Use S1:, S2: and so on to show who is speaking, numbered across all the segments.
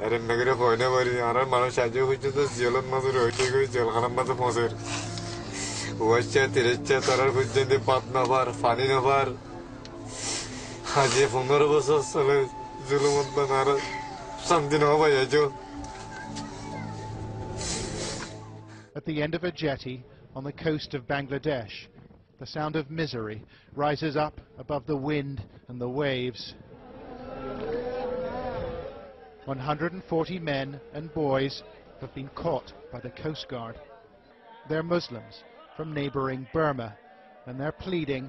S1: Erin negre koyne bari arar mano shajo hujjo to jelan mazu roite go jel khanam mazu poser. Uascha tirecha tarar hujjo de pat na var fani na var. Haje 15 বছর চলে জুলুমত বানার শান্তি না হবে এজো.
S2: At the end of a jetty on the coast of Bangladesh, the sound of misery rises up above the wind and the waves. 140 men and boys have been caught by the Coast Guard. They're Muslims from neighbouring Burma, and they're pleading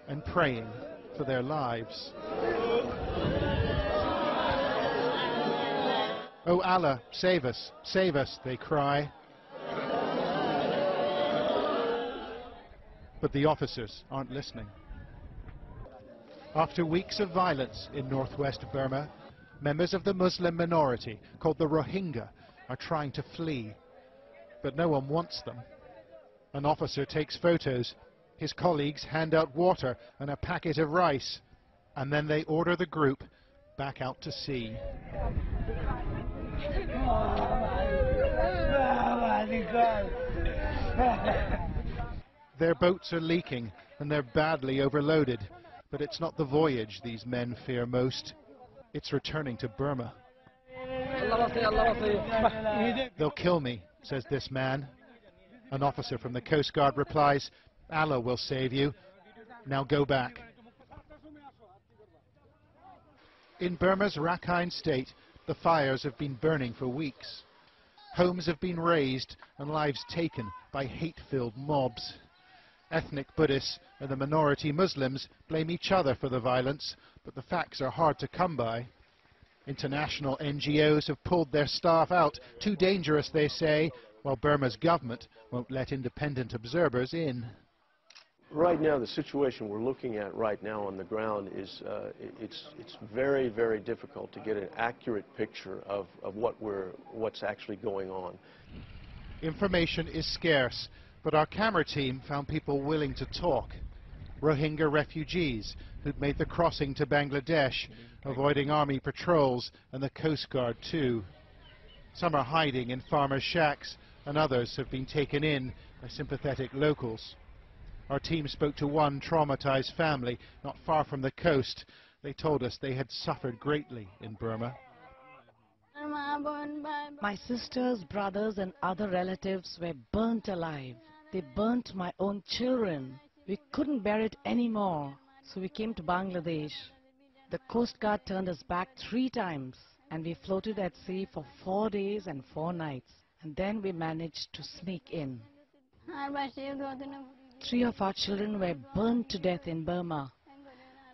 S2: and praying for their lives. "Oh Allah, save us," they cry. But the officers aren't listening. After weeks of violence in northwest Burma, members of the Muslim minority, called the Rohingya, are trying to flee. But no one wants them. An officer takes photos. His colleagues hand out water and a packet of rice, and then they order the group back out to sea. Their boats are leaking and they're badly overloaded, but it's not the voyage these men fear most. It's returning to Burma. "They'll kill me," says this man. An officer from the Coast Guard replies, "Allah will save you. Now go back." In Burma's Rakhine state, the fires have been burning for weeks. Homes have been razed and lives taken by hate-filled mobs. Ethnic Buddhists and the minority Muslims blame each other for the violence, but the facts are hard to come by. International NGOs have pulled their staff out, too dangerous, they say, while Burma's government won't let independent observers in.
S3: Right now, the situation we're looking at right now on the ground is it's very, very difficult to get an accurate picture of what's actually going on.
S2: Information is scarce, but our camera team found people willing to talk. Rohingya refugees who'd made the crossing to Bangladesh, avoiding army patrols and the Coast Guard too. Some are hiding in farmers' shacks, and others have been taken in by sympathetic locals. Our team spoke to one traumatized family not far from the coast. They told us they had suffered greatly in Burma.
S4: "My sisters, brothers and other relatives were burnt alive. They burnt my own children. We couldn't bear it anymore, so we came to Bangladesh. The Coast Guard turned us back 3 times, and we floated at sea for 4 days and 4 nights. And then we managed to sneak in. 3 of our children were burned to death in Burma.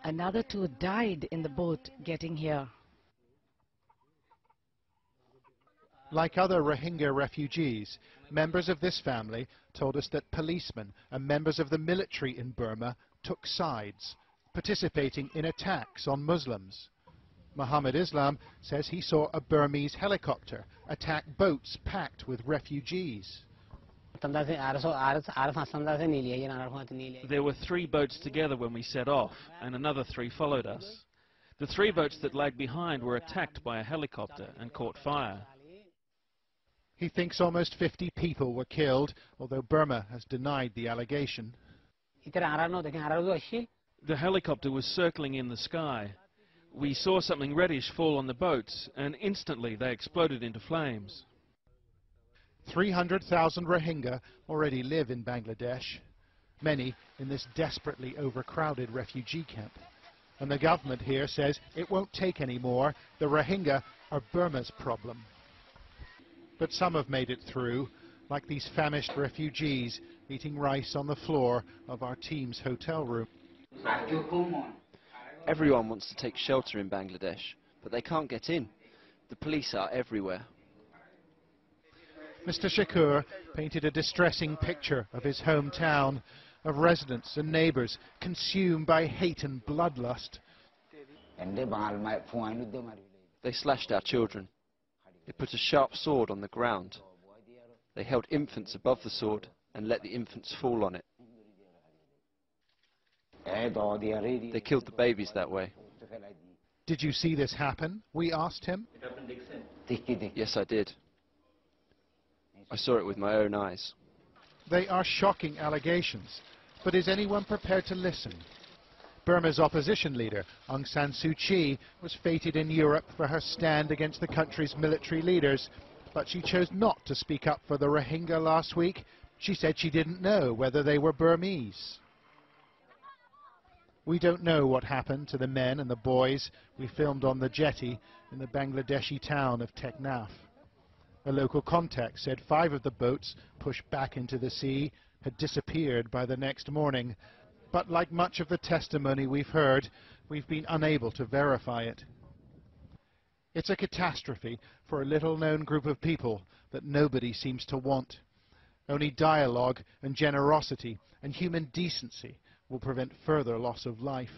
S4: Another 2 died in the boat getting here."
S2: Like other Rohingya refugees, members of this family told us that policemen and members of the military in Burma took sides, participating in attacks on Muslims. Muhammad Islam says he saw a Burmese helicopter attack boats packed with refugees.
S5: There were 3 boats together when we set off, and another 3 followed us. The 3 boats that lagged behind were attacked by a helicopter and caught fire.
S2: He thinks almost 50 people were killed, although Burma has denied the allegation.
S5: The helicopter was circling in the sky. We saw something reddish fall on the boats, and instantly they exploded into flames.
S2: 300,000 Rohingya already live in Bangladesh, many in this desperately overcrowded refugee camp. And the government here says it won't take any more. The Rohingya are Burma's problem. But some have made it through, like these famished refugees eating rice on the floor of our team's hotel room.
S6: Everyone wants to take shelter in Bangladesh, but they can't get in. The police are everywhere.
S2: Mr. Shakur painted a distressing picture of his hometown, of residents and neighbours consumed by hate and bloodlust.
S6: They slashed our children. They put a sharp sword on the ground. They held infants above the sword and let the infants fall on it. They killed the babies that way.
S2: Did you see this happen? We asked him.
S6: Yes, I did. I saw it with my own eyes.
S2: They are shocking allegations, but is anyone prepared to listen? Burma's opposition leader, Aung San Suu Kyi, was feted in Europe for her stand against the country's military leaders, but she chose not to speak up for the Rohingya last week. She said she didn't know whether they were Burmese. We don't know what happened to the men and the boys we filmed on the jetty in the Bangladeshi town of Teknaf. A local contact said 5 of the boats pushed back into the sea had disappeared by the next morning. But like much of the testimony we've heard, we've been unable to verify it. It's a catastrophe for a little-known group of people that nobody seems to want. Only dialogue and generosity and human decency will prevent further loss of life.